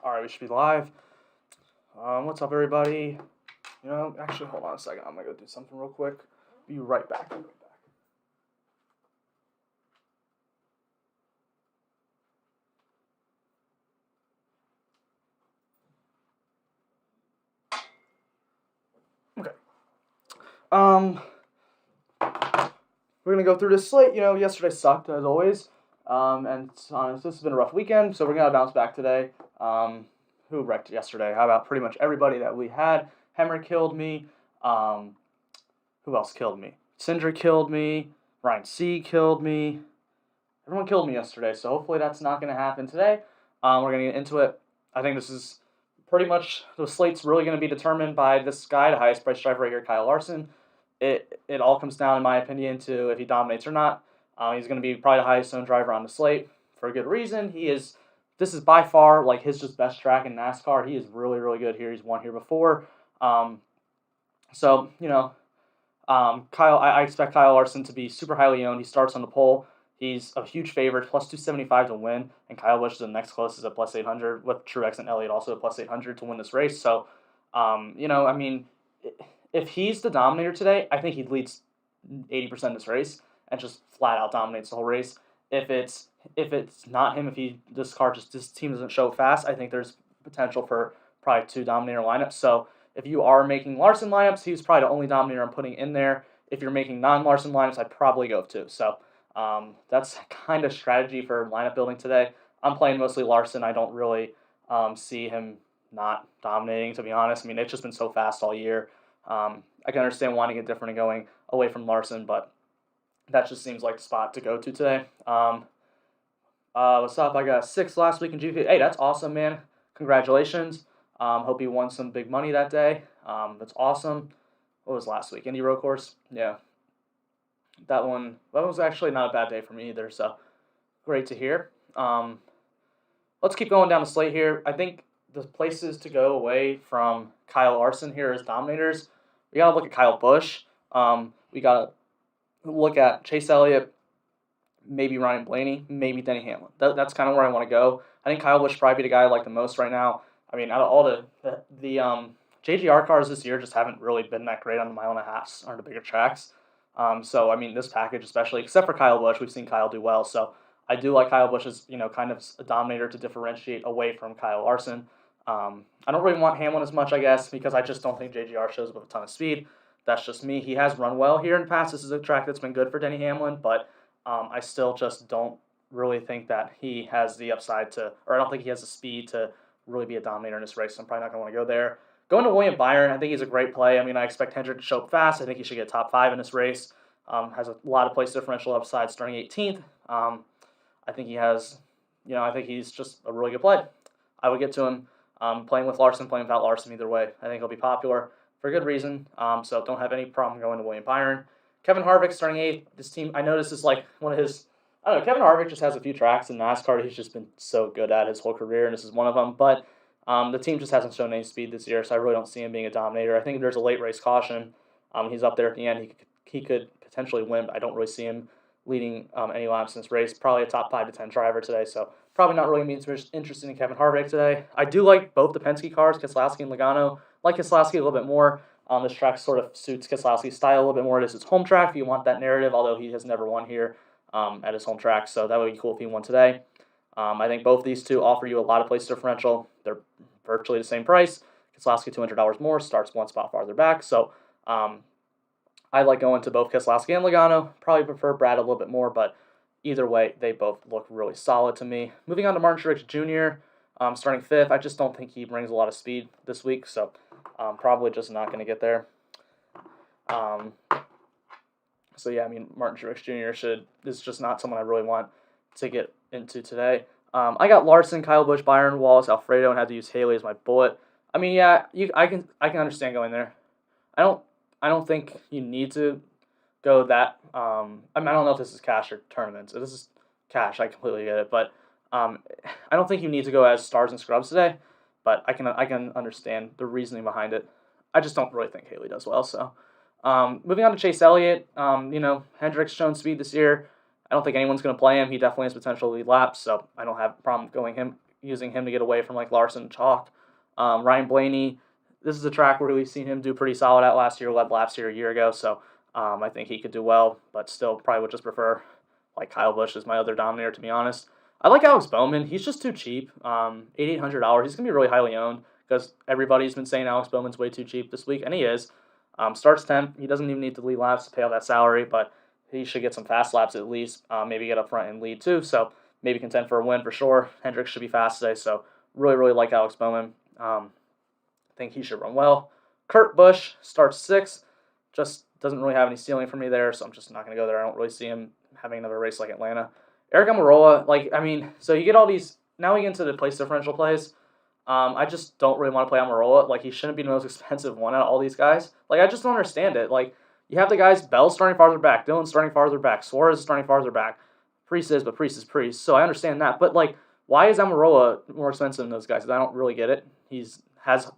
All right, we should be live. What's up, everybody? Actually, hold on a second. I'm gonna go do something real quick. Be right back. Okay. We're gonna go through this slate. Yesterday sucked as always. And this has been a rough weekend, so we're gonna bounce back today. Who wrecked yesterday? How about pretty much everybody that we had? Hemmer killed me. Who else killed me? Cinder killed me. Ryan C killed me. Everyone killed me yesterday, so hopefully that's not going to happen today. We're going to get into it. I think this is pretty much, the slate's really going to be determined by this guy, the highest price driver right here, Kyle Larson. It all comes down, in my opinion, to if he dominates or not. He's going to be probably the highest owned driver on the slate for a good reason. This is by far like his just best track in NASCAR. He is really, really good here. He's won here before. I expect Kyle Larson to be super highly owned. He starts on the pole. He's a huge favorite, plus 275 to win, and Kyle Busch is the next closest at plus 800, with Truex and Elliott also at plus 800 to win this race. So, if he's the dominator today, I think he leads 80% of this race and just flat out dominates the whole race. If it's not him, this team doesn't show fast, I think there's potential for probably 2 dominator lineups. So if you are making Larson lineups, he's probably the only dominator I'm putting in there. If you're making non-Larson lineups, I'd probably go 2. So that's kind of strategy for lineup building today. I'm playing mostly Larson. I don't really see him not dominating, to be honest. I mean, it's just been so fast all year. I can understand wanting it different and going away from Larson, but that just seems like the spot to go to today. What's up? I got 6 last week in GP. Hey, that's awesome, man. Congratulations. Hope you won some big money that day. That's awesome. What was last week? Indy Road Course? Yeah. That one was actually not a bad day for me either, so great to hear. Let's keep going down the slate here. I think the places to go away from Kyle Larson here as dominators, we got to look at Kyle Busch. We got to look at Chase Elliott, maybe Ryan Blaney, maybe Denny Hamlin. That's kind of where I want to go. I think Kyle Busch probably be the guy I like the most right now. I mean, out of all the JGR cars this year just haven't really been that great on the 1.5 miles or the bigger tracks. So, I mean, this package especially, except for Kyle Busch, we've seen Kyle do well. So I do like Kyle Busch as, kind of a dominator to differentiate away from Kyle Larson. I don't really want Hamlin as much, I guess, because I just don't think JGR shows up with a ton of speed. That's just me. He has run well here in the past. This is a track that's been good for Denny Hamlin, but I still just don't really think that he has the upside or I don't think he has the speed to really be a dominator in this race. So I'm probably not going to want to go there. Going to William Byron, I think he's a great play. I mean, I expect Hendrick to show up fast. I think he should get top 5 in this race. Has a lot of place differential upside starting 18th. I think he has, I think he's just a really good play. I would get to him playing with Larson, playing without Larson, either way. I think he'll be popular for a good reason. So don't have any problem going to William Byron. Kevin Harvick starting 8th. This team, I know this is like one of his, I don't know, Kevin Harvick just has a few tracks in NASCAR he's just been so good at his whole career, and this is one of them. But the team just hasn't shown any speed this year, so I really don't see him being a dominator. I think if there's a late race caution, he's up there at the end. He could potentially win, but I don't really see him leading any laps in this race. Probably a top 5 to 10 driver today, so probably not really interested in Kevin Harvick today. I do like both the Penske cars, Keselowski and Logano. Like Keselowski a little bit more. This track sort of suits Keselowski's style a little bit more. It is his home track if you want that narrative, although he has never won here at his home track, so that would be cool if he won today. I think both these two offer you a lot of place differential. They're virtually the same price. Keselowski $200 more, starts one spot farther back. So I like going to both Keselowski and Logano. Probably prefer Brad a little bit more, but either way, they both look really solid to me. Moving on to Martin Truex Jr., starting 5th. I just don't think he brings a lot of speed this week, so probably just not going to get there. So yeah, I mean, Martin Truex Jr. is just not someone I really want to get into today. I got Larson, Kyle Busch, Byron, Wallace, Alfredo, and had to use Haley as my bullet. I mean, yeah, I can understand going there. I don't think you need to go that. I mean, I don't know if this is cash or tournaments. If this is cash, I completely get it. But I don't think you need to go as stars and scrubs today. But I can understand the reasoning behind it. I just don't really think Haley does well. So moving on to Chase Elliott. Hendrick's shown speed this year. I don't think anyone's going to play him. He definitely has potential to lead laps, so I don't have a problem going using him to get away from like Larson and Chalk. Ryan Blaney, this is a track where we've seen him do pretty solid at last year, led laps here a year ago, so I think he could do well, but still probably would just prefer like Kyle Busch is my other dominator, to be honest. I like Alex Bowman. He's just too cheap. $8,800. He's going to be really highly owned because everybody's been saying Alex Bowman's way too cheap this week, and he is. Starts 10th. He doesn't even need to lead laps to pay all that salary, but he should get some fast laps at least, maybe get up front and lead too, so maybe contend for a win for sure. Hendricks should be fast today, so really, really like Alex Bowman. I think he should run well. Kurt Busch starts 6th. Just doesn't really have any ceiling for me there, so I'm just not going to go there. I don't really see him having another race like Atlanta. Eric Almirola, so you get all these, now we get into the place differential plays. I just don't really want to play Almirola. Like, he shouldn't be the most expensive one out of all these guys. Like, I just don't understand it. Like, you have the guys, Bell starting farther back, Dillon starting farther back, Suarez starting farther back. Priest is, but Priest is Priest, so I understand that. But, like, why is Almirola more expensive than those guys? I don't really get it. Has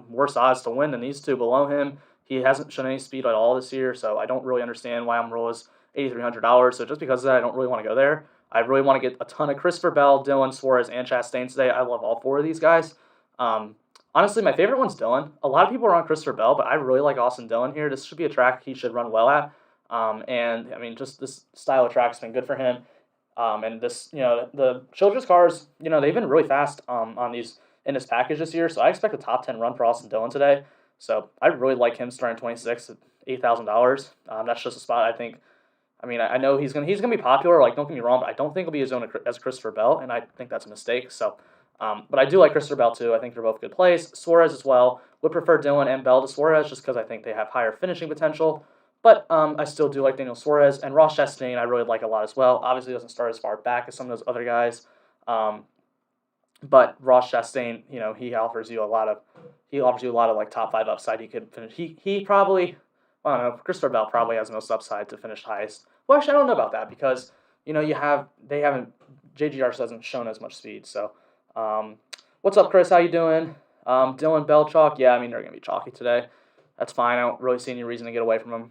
worse odds to win than these two below him. He hasn't shown any speed at all this year, so I don't really understand why Almirola's $8,300. So just because of that, I don't really want to go there. I really want to get a ton of Christopher Bell, Dillon, Suarez, and Chastain today. I love all 4 of these guys. Honestly, my favorite one's Dillon. A lot of people are on Christopher Bell, but I really like Austin Dillon here. This should be a track he should run well at. Just this style of track's been good for him. And this, the Childress cars, they've been really fast in this package this year. So I expect a top 10 run for Austin Dillon today. So I really like him starting 26 at $8,000. That's just a spot I think. I know he's gonna be popular. Like, don't get me wrong, but I don't think he'll be as own as Christopher Bell, and I think that's a mistake. So, but I do like Christopher Bell too. I think they're both good plays. Suarez as well. Would prefer Dillon and Bell to Suarez just because I think they have higher finishing potential. But I still do like Daniel Suarez and Ross Chastain. I really like a lot as well. Obviously, he doesn't start as far back as some of those other guys. But Ross Chastain, he offers you a lot of like top 5 upside. He could finish. He probably. I don't know. Christopher Bell probably has the most upside to finish highest. Well, actually, I don't know about that because JGR hasn't shown as much speed. So, what's up, Chris? How you doing? Dylan Belchock. Yeah, they're gonna be chalky today. That's fine. I don't really see any reason to get away from him.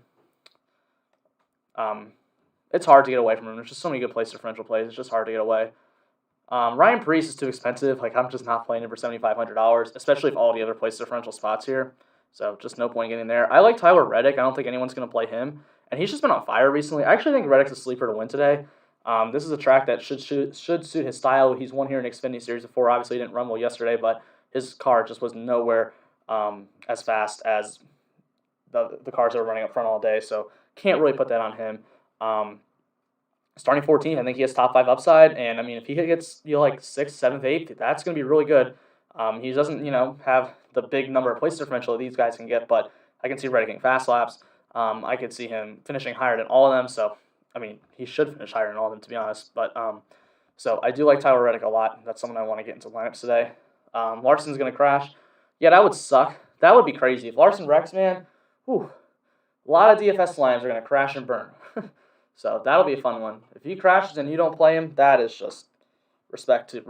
It's hard to get away from him. There's just so many good place differential plays. It's just hard to get away. Ryan Preece is too expensive. Like, I'm just not playing him for $7,500, especially if all the other place differential spots here. So just no point getting there. I like Tyler Reddick. I don't think anyone's going to play him. And he's just been on fire recently. I actually think Reddick's a sleeper to win today. This is a track that should suit his style. He's won here in Xfinity Series before. Obviously, he didn't run well yesterday, but his car just was nowhere as fast as the cars that were running up front all day. So can't really put that on him. Starting 14th, I think he has top 5 upside. And, if he gets like 6th, 7th, 8th, that's going to be really good. He doesn't, have the big number of place differential that these guys can get, but I can see Reddick getting fast laps. I could see him finishing higher than all of them, so, he should finish higher than all of them, to be honest. But, so I do like Tyler Reddick a lot. That's someone I want to get into lineups today. Larson's going to crash. Yeah, that would suck. That would be crazy. If Larson wrecks, man, a lot of DFS lines are going to crash and burn. So that'll be a fun one. If he crashes and you don't play him, that is just respect to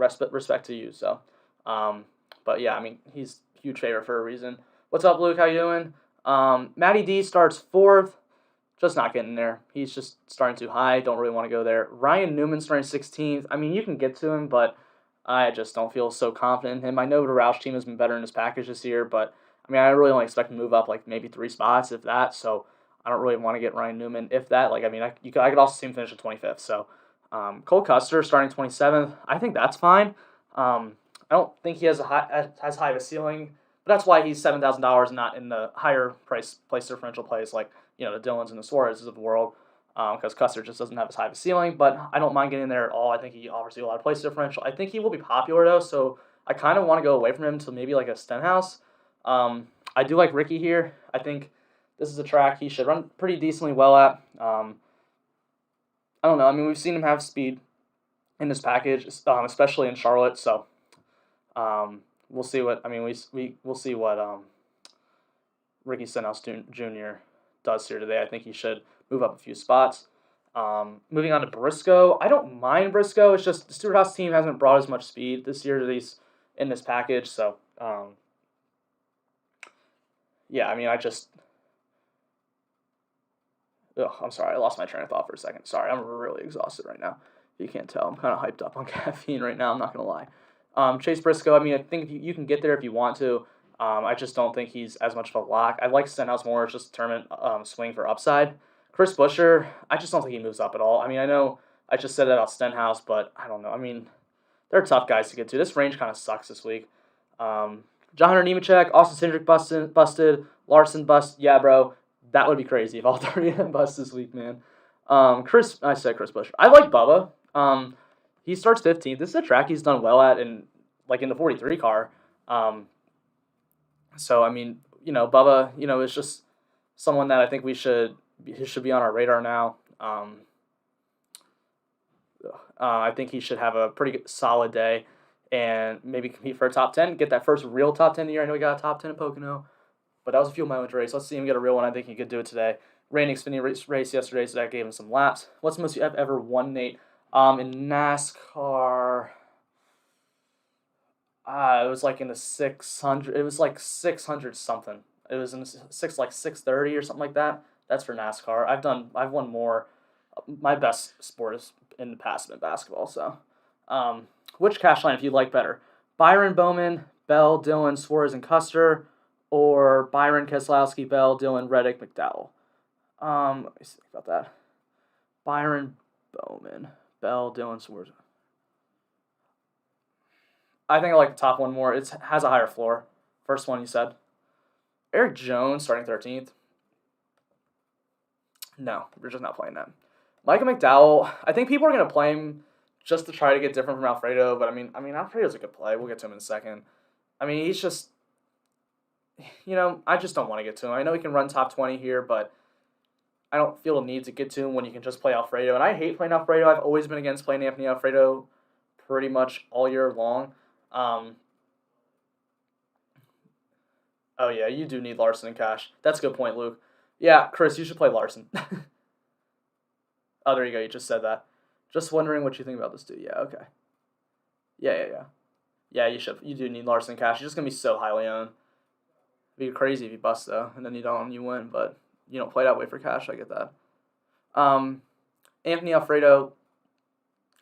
you. So, but yeah, he's a huge favorite for a reason. What's up, Luke? How you doing? Matty D starts 4th. Just not getting there. He's just starting too high. Don't really want to go there. Ryan Newman starting 16th. You can get to him, but I just don't feel so confident in him. I know the Roush team has been better in his package this year, but I really only expect him to move up like maybe 3 spots, if that. So I don't really want to get Ryan Newman, if that. I could also see him finish at 25th. So Cole Custer starting 27th. I think that's fine. I don't think he has as high of a ceiling, but that's why he's $7,000 and not in the higher place differential plays like the Dillons and the Suarez's of the world, because Custer just doesn't have as high of a ceiling. But I don't mind getting there at all. I think he offers you a lot of place differential. I think he will be popular though, so I kind of want to go away from him to maybe like a Stenhouse. I do like Ricky here. I think this is a track he should run pretty decently well at. I don't know. We've seen him have speed in this package, especially in Charlotte. So we'll see what we'll see what Ricky Stenhouse Jr. does here today. I think he should move up a few spots. Moving on to Briscoe. I don't mind Briscoe. It's just the Stewart-Haas team hasn't brought as much speed this year to these in this package. So yeah, I'm sorry, I lost my train of thought for a second. Sorry, I'm really exhausted right now. If you can't tell, I'm kind of hyped up on caffeine right now, I'm not going to lie. Chase Briscoe, I mean, I think you can get there if you want to. I just don't think he's as much of a lock. I like Stenhouse more as just a tournament swing for upside. Chris Buescher, I just don't think he moves up at all. I mean, I know I just said that about Stenhouse, but I don't know. I mean, they're tough guys to get to. This range kind of sucks this week. John Hunter Nemechek, Austin Cindric busted, Larson bust. Yeah, bro, that would be crazy if all three of them bust this week, man. I said Chris Buescher. I like Bubba. He starts 15th. This is a track he's done well at in the 43 car. So I mean, Bubba, is just someone that I think he should be on our radar now. I think he should have a pretty solid day and maybe compete for a top 10, get that first real top 10 of the year. I know he got a top 10 in Pocono, but that was a fuel mileage race. Let's see him get a real one. I think he could do it today. Ran Xfinity race yesterday, so that gave him some laps. What's the most you have ever won, Nate? In NASCAR, it was like in the 600. It was like 600 something. It was in the 630 or something like that. That's for NASCAR. I've won more. My best sport is in the past been basketball. So, which cash line if you like better? Byron, Bowman, Bell, Dillon, Suarez, and Custer, or Byron, Keselowski, Bell, Dillon, Reddick, McDowell. Let me think about that. Byron, Bowman, Bell, Dillon, Suarez. I think I like the top one more. It has a higher floor. First one you said. Eric Jones starting 13th. No, we're just not playing that. Micah McDowell, I think people are going to play him just to try to get different from Alfredo, but I mean Alfredo's a good play. We'll get to him in a second. I mean, he's just, I just don't want to get to him. I know he can run top 20 here, but I don't feel the need to get to him when you can just play Alfredo. And I hate playing Alfredo. I've always been against playing Anthony Alfredo pretty much all year long. Oh, yeah, you do need Larson and Cash. That's a good point, Luke. Yeah, Chris, you should play Larson. Oh, there you go. You just said that. Just wondering what you think about this dude. Yeah, okay. Yeah. Yeah, you should. You do need Larson and Cash. You're just going to be so highly owned. It'd be crazy if you bust, though, and then you win, but you don't play that way for Cash. I get that. Anthony Alfredo,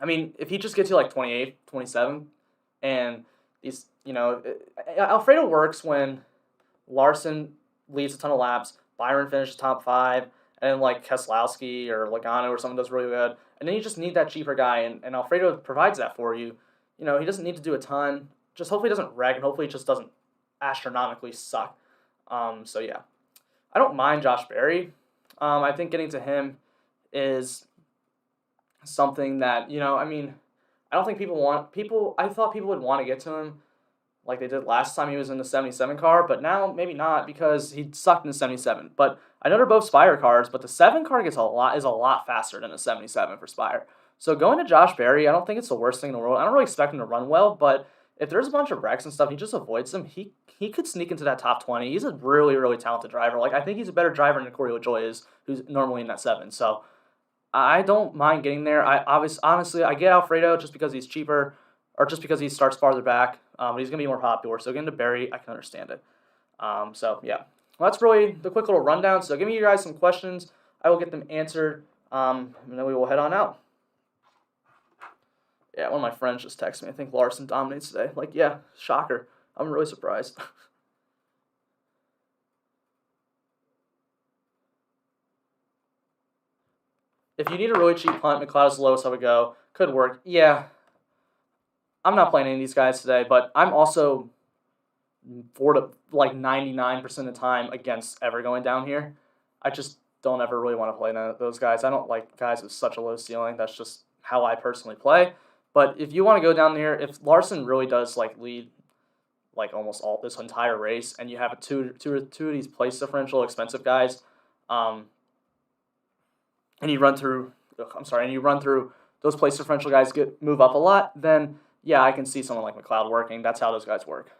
I mean, if he just gets you like 28, 27, and these, Alfredo works when Larson leads a ton of laps, Byron finishes top 5, and then like Keselowski or Logano or someone does really good, and then you just need that cheaper guy, and Alfredo provides that for you. He doesn't need to do a ton. Just hopefully he doesn't wreck, and hopefully he just doesn't astronomically suck. So yeah, I don't mind Josh Berry. I think getting to him is something that, I don't think I thought people would want to get to him like they did last time he was in the 77 car, but now maybe not because he sucked in the 77. But I know they're both Spire cars, but the 7 car is a lot faster than the 77 for Spire. So going to Josh Berry, I don't think it's the worst thing in the world. I don't really expect him to run well, but if there's a bunch of wrecks and stuff, he just avoids them. He could sneak into that top 20. He's a really, really talented driver. Like, I think he's a better driver than Corey LaJoie is, who's normally in that 7. So I don't mind getting there. Honestly, I get Alfredo just because he's cheaper, or just because he starts farther back, but he's going to be more popular. So getting to Berry, I can understand it. So, yeah. Well, that's really the quick little rundown. So give me you guys some questions. I will get them answered, and then we will head on out. Yeah, one of my friends just texted me. I think Larson dominates today. Like, yeah, shocker. I'm really surprised. If you need a really cheap punt, McLeod is the lowest I would go. Could work. Yeah. I'm not playing any of these guys today, but I'm also 99% of the time against ever going down here. I just don't ever really want to play those guys. I don't like guys with such a low ceiling. That's just how I personally play. But if you want to go down there, if Larson really does lead almost all this entire race, and you have two of these place differential expensive guys, and you run through those place differential guys move up a lot, then yeah, I can see someone like McLeod working. That's how those guys work.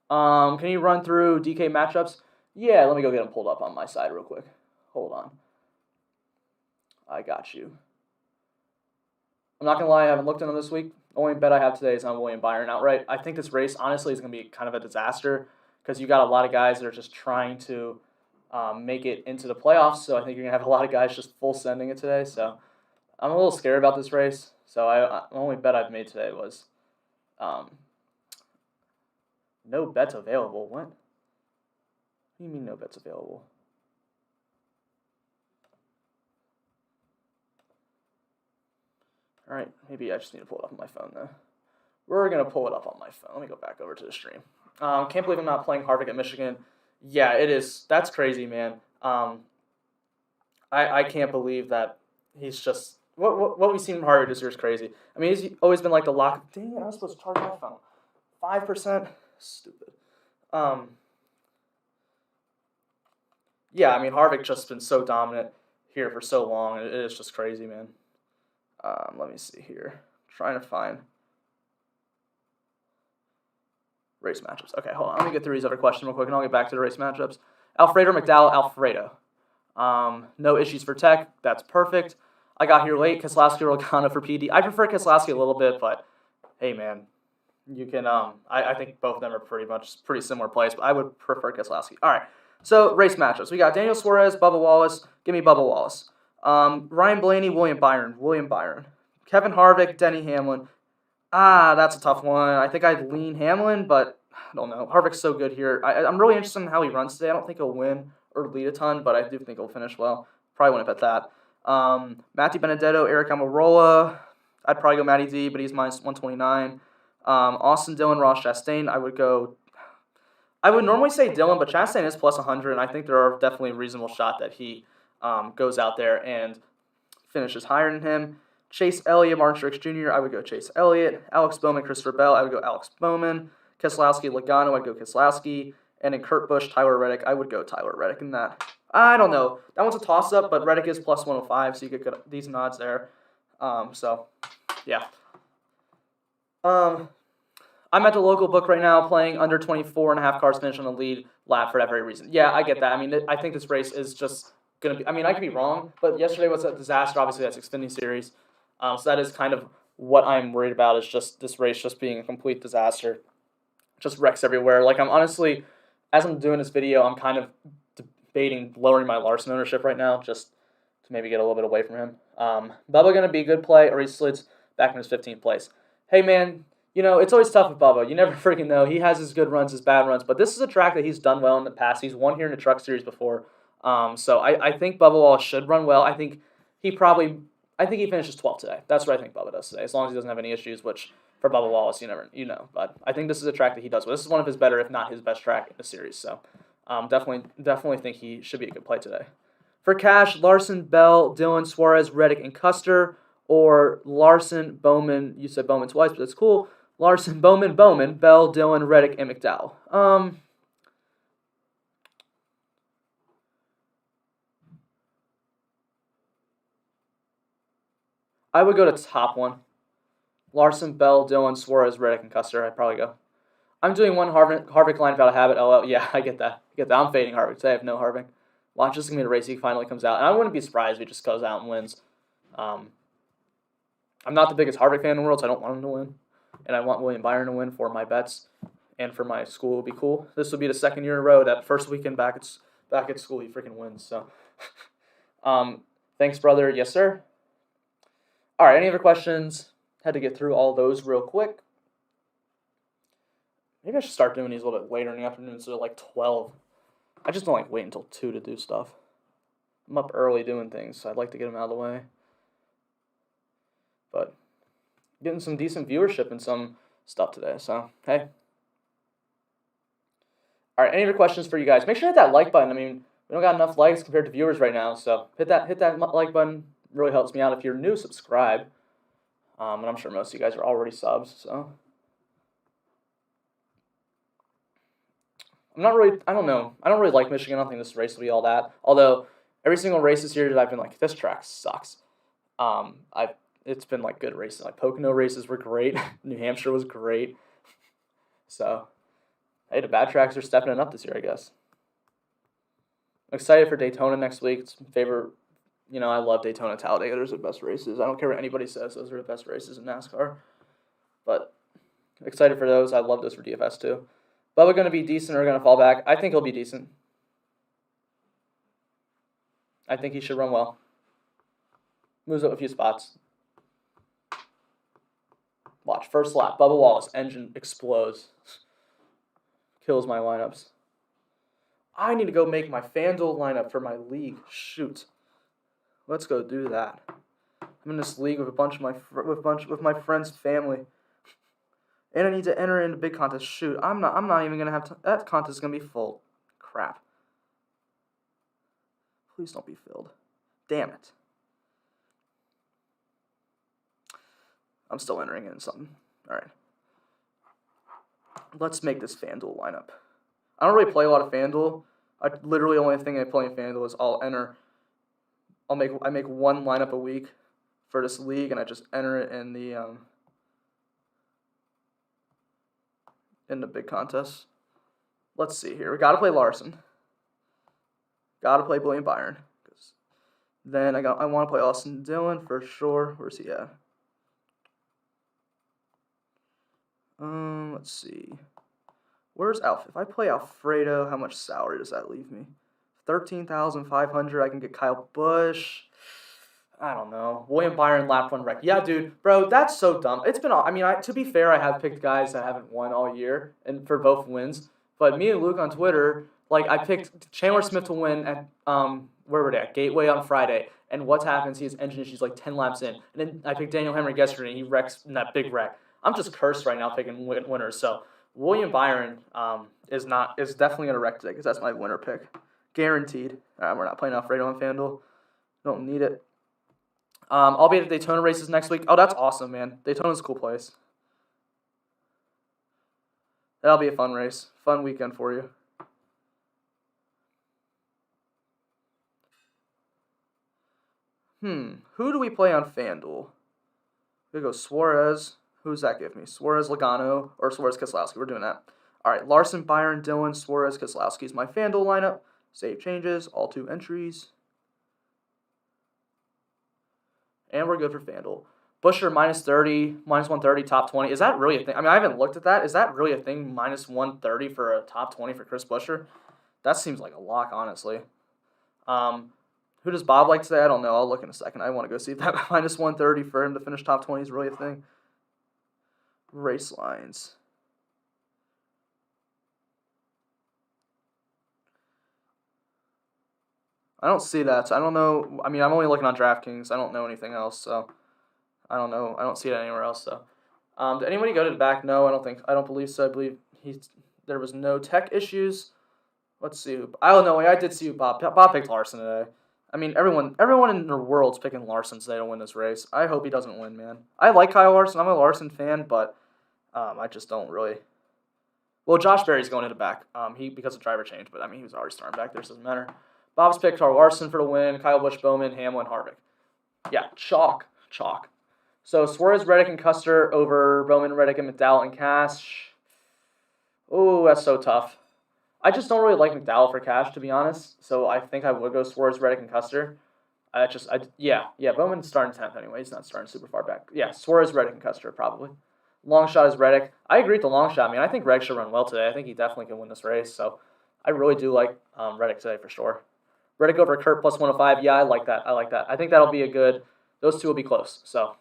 Can you run through DK matchups? Yeah, let me go get them pulled up on my side real quick. Hold on. I got you. I'm not going to lie, I haven't looked at them this week. The only bet I have today is on William Byron outright. I think this race, honestly, is going to be kind of a disaster because you got a lot of guys that are just trying to make it into the playoffs, so I think you're going to have a lot of guys just full sending it today. So I'm a little scared about this race. So the only bet I've made today was No bets available. What? What do you mean no bets available? All right, maybe I just need to pull it up on my phone, though. We're going to pull it up on my phone. Let me go back over to the stream. Can't believe I'm not playing Harvick at Michigan. Yeah, it is. That's crazy, man. I can't believe that he's just... What we've seen from Harvick this year is crazy. I mean, he's always been like the lock... Dang it, I was supposed to charge my phone. 5%? Stupid. Yeah, I mean, Harvick just been so dominant here for so long. It is just crazy, man. Let me see here. Trying to find race matchups. Okay, hold on. Let me get through these other questions real quick, and I'll get back to the race matchups. Alfredo McDowell, Alfredo. No issues for Tech. That's perfect. I got here late. Keselowski, Logano for PD. I prefer Keselowski a little bit, but hey, man, you can. I think both of them are pretty similar plays, but I would prefer Keselowski. All right. So race matchups. We got Daniel Suarez, Bubba Wallace. Give me Bubba Wallace. Ryan Blaney, William Byron. Kevin Harvick, Denny Hamlin. That's a tough one. I think I'd lean Hamlin, but I don't know. Harvick's so good here. I'm really interested in how he runs today. I don't think he'll win or lead a ton, but I do think he'll finish well. Probably wouldn't bet that. Matty Benedetto, Eric Almirola. I'd probably go Matty D, but he's minus 129. Austin Dillon, Ross Chastain. I would normally say Dillon, but Chastain is plus 100, and I think there are definitely a reasonable shot that he goes out there and finishes higher than him. Chase Elliott, Martin Truex Jr., I would go Chase Elliott. Alex Bowman, Christopher Bell, I would go Alex Bowman. Keselowski, Logano, I'd go Keselowski. And in Kurt Busch, Tyler Reddick, I would go Tyler Reddick in that. I don't know. That one's a toss-up, but Reddick is plus 105, so you get decent odds there. Yeah. I'm at the local book right now playing under 24.5 cars finish on the lead lap for that very reason. Yeah, I get that. I mean, I think this race is just going to be... I mean, I could be wrong, but yesterday was a disaster. Obviously, that's Xfinity Series. So that is kind of what I'm worried about, is just this race just being a complete disaster. Just wrecks everywhere. Like, I'm honestly, as I'm doing this video, I'm kind of debating lowering my Larson ownership right now, just to maybe get a little bit away from him. Bubba going to be a good play, or he slides back in his 15th place. Hey, man, you know, it's always tough with Bubba. You never freaking know. He has his good runs, his bad runs, but this is a track that he's done well in the past. He's won here in the Truck Series before. So I think Bubba Wallace should run well. I think he finishes 12th today. That's what I think Bubba does today, as long as he doesn't have any issues, which for Bubba Wallace, you know. But I think this is a track that he does well. This is one of his better, if not his best track in the series. So definitely think he should be a good play today. For cash, Larson, Bell, Dillon, Suarez, Reddick, and Custer, or Larson, Bowman. You said Bowman twice, but that's cool. Larson, Bowman, Bell, Dillon, Reddick, and McDowell. I would go to top one. Larson, Bell, Dillon, Suarez, Reddick, and Custer. I'd probably go. I'm doing one Harvick line without a habit. Oh, yeah, I get that. I'm fading Harvick today. I have no Harvick. Watch this gonna be the race he finally comes out, and I wouldn't be surprised if he just goes out and wins. I'm not the biggest Harvick fan in the world, so I don't want him to win, and I want William Byron to win for my bets and for my school. Would be cool. This would be the second year in a row that first weekend back at school he freaking wins. So, thanks, brother. Yes, sir. All right. Any other questions? Had to get through all those real quick. Maybe I should start doing these a little bit later in the afternoon, so like 12. I just don't like wait until 2 to do stuff. I'm up early doing things, so I'd like to get them out of the way. But getting some decent viewership and some stuff today, so hey. All right, any other questions for you guys? Make sure to hit that like button. I mean, we don't got enough likes compared to viewers right now, so hit that like button. Really helps me out. If you're new, subscribe. And I'm sure most of you guys are already subs, so. I don't know. I don't really like Michigan. I don't think this race will be all that. Although, every single race this year, I've been like, this track sucks. It's been like good races. Like Pocono races were great. New Hampshire was great. So, hey, the bad tracks are stepping it up this year, I guess. I'm excited for Daytona next week. It's my favorite. You know, I love Daytona, Talladega. Those are the best races. I don't care what anybody says. Those are the best races in NASCAR. But excited for those. I love those for DFS too. Bubba going to be decent or going to fall back? I think he'll be decent. I think he should run well. Moves up a few spots. Watch, first lap, Bubba Wallace, engine explodes. Kills my lineups. I need to go make my FanDuel lineup for my league. Shoot. Let's go do that. I'm in this league with a bunch of my friends' family. And I need to enter into big contest. Shoot, I'm not even gonna have that contest is gonna be full. Crap. Please don't be filled. Damn it. I'm still entering in something. Alright. Let's make this FanDuel lineup. I don't really play a lot of FanDuel. Literally only thing I play in FanDuel is I make one lineup a week for this league, and I just enter it in the big contest. Let's see here. We got to play Larson. Got to play William Byron. Then I want to play Austin Dillon for sure. Where's he at? Let's see. Where's Alf? If I play Alfredo, how much salary does that leave me? 13,500. I can get Kyle Busch. I don't know. William Byron, lap 1 wreck. Yeah, dude, bro, that's so dumb. It's been. To be fair, I have picked guys that haven't won all year, and for both wins. But me and Luke on Twitter, I picked Chandler Smith to win at where were they at? Gateway on Friday. And what happens? He has engine issues 10 laps in. And then I picked Daniel Hemrick yesterday, and he wrecks in that big wreck. I'm just cursed right now picking winners. So William Byron is definitely gonna wreck today because that's my winner pick, guaranteed. We're not playing Alfredo on FanDuel. Don't need it. I'll be at the Daytona races next week. Oh, that's awesome, man. Daytona's a cool place. That'll be a fun race. Fun weekend for you. Who do we play on FanDuel? We go Suarez. Who's that give me? Suarez, Logano, or Suarez, Keselowski. We're doing that. All right, Larson, Byron, Dillon, Suarez, Keselowski is my FanDuel lineup. Save changes, all 2 entries. And we're good for FanDuel. Buescher, -30, -130, top 20. Is that really a thing? I haven't looked at that. Is that really a thing, -130 for a top 20 for Chris Buescher? That seems like a lock, honestly. Who does Bob like today? I don't know. I'll look in a second. I want to go see if that -130 for him to finish top 20 is really a thing. Race lines. I don't see that, so I don't know. I'm only looking on DraftKings. I don't know anything else, so I don't know. I don't see it anywhere else, so. Did anybody go to the back? No, I don't believe so. I believe there was no tech issues. Let's see. I don't know. I did see Bob picked Larson today. Everyone in the world's picking Larson today to win this race. I hope he doesn't win, man. I like Kyle Larson. I'm a Larson fan, but I just don't really. Well, Josh Berry's going to the back. Because of driver change, but he was already starting back there, so it doesn't matter. Bob's picked Carl Larson for the win. Kyle Busch, Bowman, Hamlin, Harvick. Yeah, chalk. So Suarez, Reddick, and Custer over Bowman, Reddick, and McDowell and Cash. Oh, that's so tough. I just don't really like McDowell for Cash, to be honest. So I think I would go Suarez, Reddick, and Custer. Bowman's starting 10th anyway. He's not starting super far back. Yeah, Suarez, Reddick, and Custer probably. Long shot is Reddick. I agree with the long shot. I think Reddick should run well today. I think he definitely can win this race. So I really do like Reddick today for sure. Reddick over Kurt plus 105. Yeah, I like that. I think that'll be those two will be close. So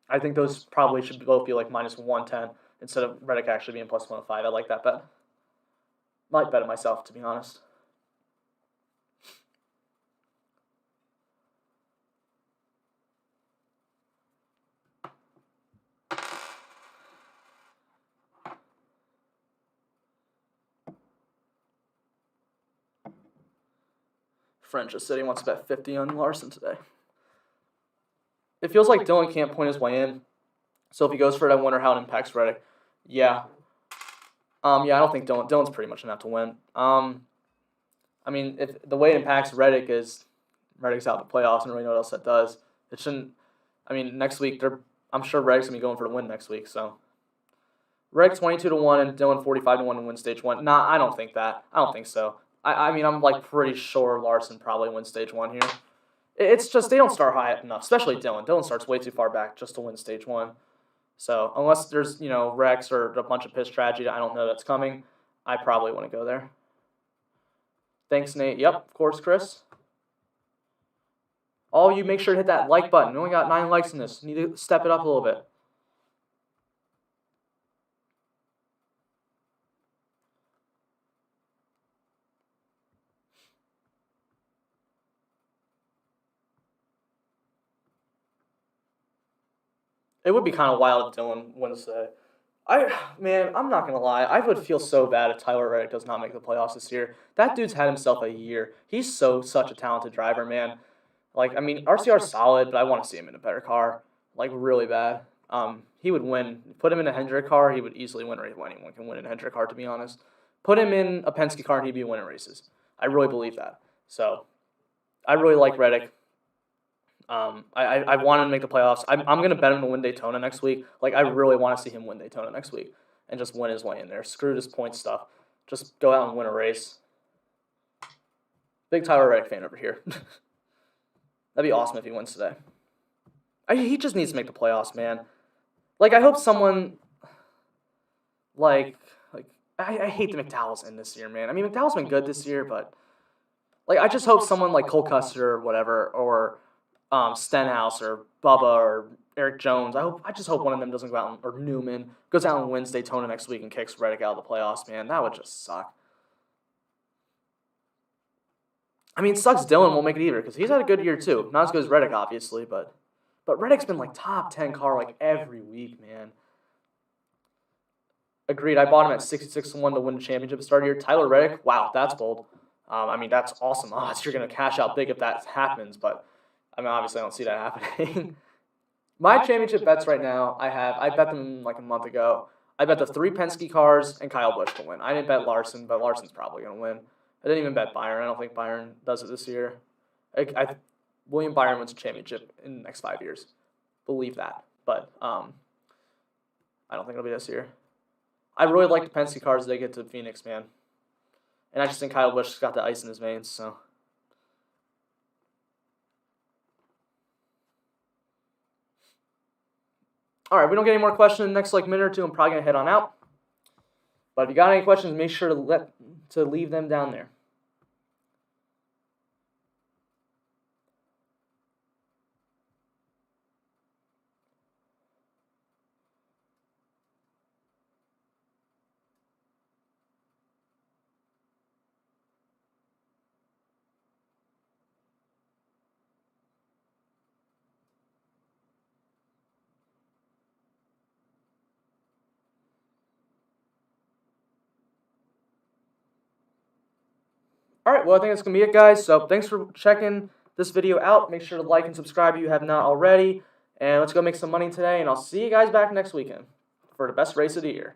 I think those probably should both be -110 instead of Reddick actually being plus 105. I like that bet. Might bet it myself, to be honest. French just said he wants to bet 50 on Larson today. It feels like Dillon can't point his way in. So if he goes for it, I wonder how it impacts Reddick. Yeah. I don't think Dillon's pretty much enough to win. If the way it impacts Reddick is Reddick's out of the playoffs and really know what else that does. It shouldn't. Next week I'm sure Reddick's gonna be going for the win next week. So Reddick 22-1 and Dillon 45-1 to win stage 1. Nah, I don't think that. I don't think so. I'm pretty sure Larson probably wins stage 1 here. It's just they don't start high enough, especially Dillon. Dillon starts way too far back just to win stage 1. So unless there's wrecks or a bunch of piss tragedy, I don't know that's coming. I probably want to go there. Thanks, Nate. Yep, of course, Chris. All you make sure to hit that like button. We only got 9 likes in this. You need to step it up a little bit. It would be kind of wild if Dylan wins today. Man, I'm not gonna lie. I would feel so bad if Tyler Reddick does not make the playoffs this year. That dude's had himself a year. He's such a talented driver, man. Like, I mean, RCR's solid, but I want to see him in a better car, like really bad. He would win. Put him in a Hendrick car, he would easily win. Or anyone can win in a Hendrick car, to be honest. Put him in a Penske car, and he'd be winning races. I really believe that. So, I really like Reddick. I want him to make the playoffs. I'm going to bet him to win Daytona next week. Like, I really want to see him win Daytona next week and just win his way in there. Screw this point stuff. Just go out and win a race. Big Tyler Reddick fan over here. That'd be awesome if he wins today. He just needs to make the playoffs, man. Like, I hope someone, I hate the McDowell's in this year, man. I mean, McDowell's been good this year, but, like, I just hope someone like Cole Custer or whatever, or Stenhouse or Bubba or Eric Jones. I just hope one of them doesn't go out or Newman goes out and wins Daytona next week and kicks Reddick out of the playoffs, man. That would just suck. I mean, it sucks Dylan won't make it either because he's had a good year too. Not as good as Reddick, obviously, but Reddick's been like top 10 car like every week, man. Agreed. I bought him at 66-1 to win the championship at the start of the year. Tyler Reddick, wow, that's bold. I mean, that's awesome odds. You're going to cash out big if that happens, but I mean, obviously, I don't see that happening. My championship bets right now, I bet them like a month ago. I bet the 3 Penske cars and Kyle Busch to win. I didn't bet Larson, but Larson's probably going to win. I didn't even bet Byron. I don't think Byron does it this year. William Byron wins a championship in the next 5 years. Believe that. But I don't think it'll be this year. I really like the Penske cars as they get to Phoenix, man. And I just think Kyle Busch's got the ice in his veins, so. All right, if we don't get any more questions in the next minute or two, I'm probably going to head on out. But if you got any questions, make sure to leave them down there. All right, well, I think that's going to be it, guys. So thanks for checking this video out. Make sure to like and subscribe if you have not already. And let's go make some money today. And I'll see you guys back next weekend for the best race of the year.